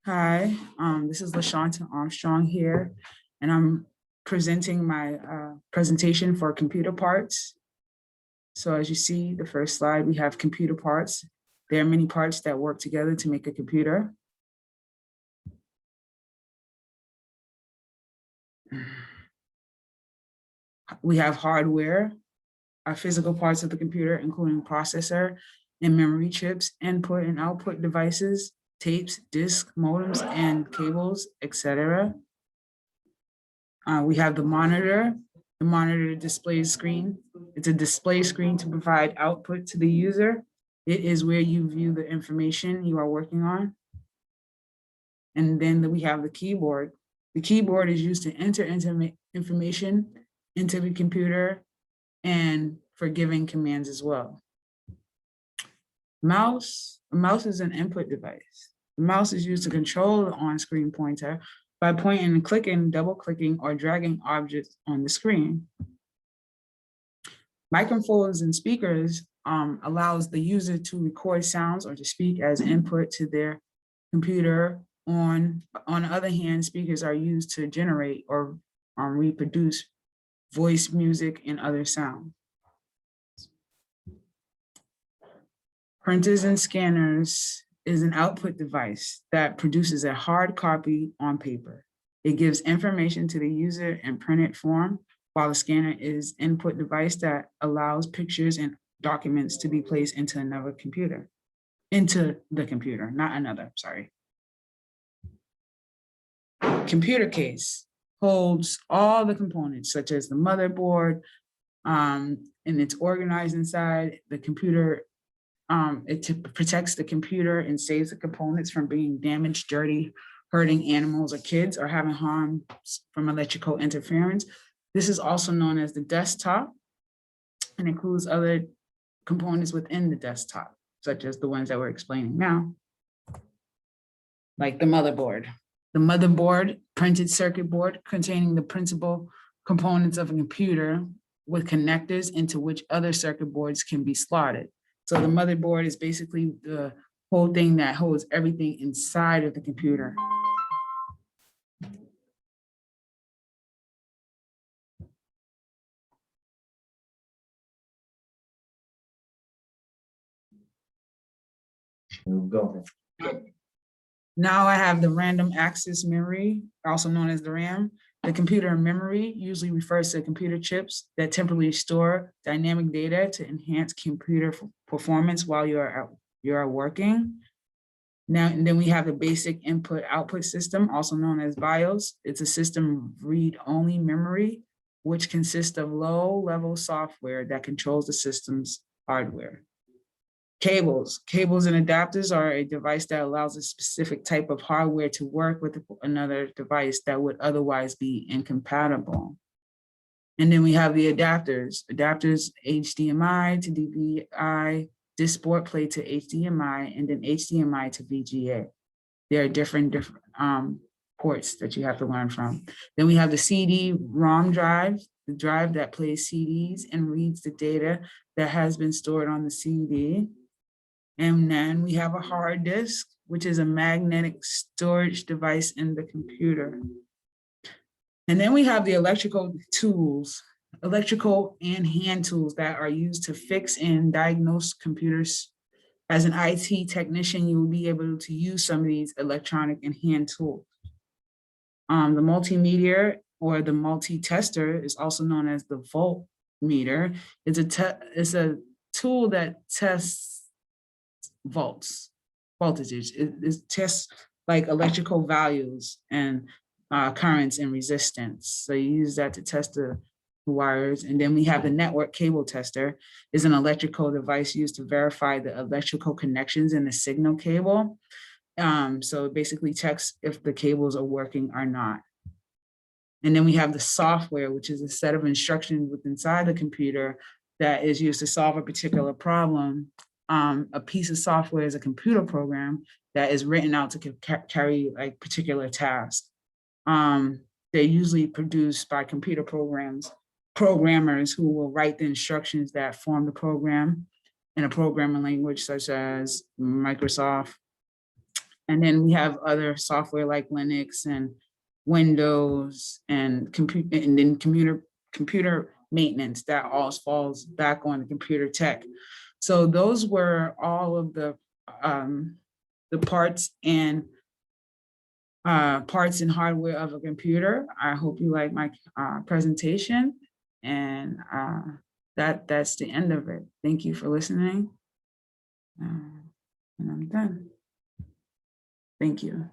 Hi, this is LaShanta Armstrong here, and I'm presenting my presentation for computer parts. So as you see, the first slide, we have computer parts. There are many parts that work together to make a computer. We have hardware, our physical parts of the computer, including processor and memory chips, input and output devices, tapes, disks, modems, and cables, etc. We have the monitor. The monitor displays screen. It's a display screen to provide output to the user. It is where you view the information you are working on. And then we have the keyboard. The keyboard is used to enter information into the computer and for giving commands as well. Mouse. A mouse is an input device. The mouse is used to control the on-screen pointer by pointing and clicking, double clicking, or dragging objects on the screen. Microphones and speakers allows the user to record sounds or to speak as input to their computer. On the other hand, speakers are used to generate or reproduce voice, music, and other sound. Printers and scanners is an output device that produces a hard copy on paper. It gives information to the user in printed form, while the scanner is input device that allows pictures and documents to be placed into another computer. Into the computer, not another, sorry. Computer case holds all the components such as the motherboard, and it's organized inside the computer. It protects the computer and saves the components from being damaged, dirty, hurting animals or kids, or having harm from electrical interference. This is also known as the desktop and includes other components within the desktop, such as the ones that we're explaining now, like the motherboard. The motherboard, printed circuit board containing the principal components of a computer with connectors into which other circuit boards can be slotted. So the motherboard is basically the whole thing that holds everything inside of the computer. Go. Now I have the random access memory, also known as the RAM. The computer memory usually refers to computer chips that temporarily store dynamic data to enhance computer performance while you are working. Now, and then we have the basic input-output system, also known as BIOS. It's a system read-only memory, which consists of low-level software that controls the system's hardware. Cables and adapters are a device that allows a specific type of hardware to work with another device that would otherwise be incompatible. And then we have the adapters HDMI to DVI, DisplayPort plate to HDMI, and then HDMI to VGA. There are different ports that you have to learn from. Then we have the CD-ROM drive, the drive that plays CDs and reads the data that has been stored on the CD. And then we have a hard disk, which is a magnetic storage device in the computer. And then we have the electrical and hand tools that are used to fix and diagnose computers. As an IT technician, you will be able to use some of these electronic and hand tools. The multimeter or the multi-tester is also known as the voltmeter. It's a tool that tests voltages. It tests like electrical values and currents and resistance. So you use that to test the wires. And then we have the network cable tester, is an electrical device used to verify the electrical connections in the signal cable. So it basically checks if the cables are working or not. And then we have the software, which is a set of instructions inside the computer that is used to solve a particular problem. A piece of software is a computer program that is written out to carry like particular tasks. They're usually produced by computer programmers who will write the instructions that form the program in a programming language such as Microsoft And then we have other software like Linux and Windows and then computer maintenance that all falls back on the computer tech. So those were all of the parts and hardware of a computer. I hope you like my presentation, and that's the end of it. Thank you for listening, and I'm done. Thank you.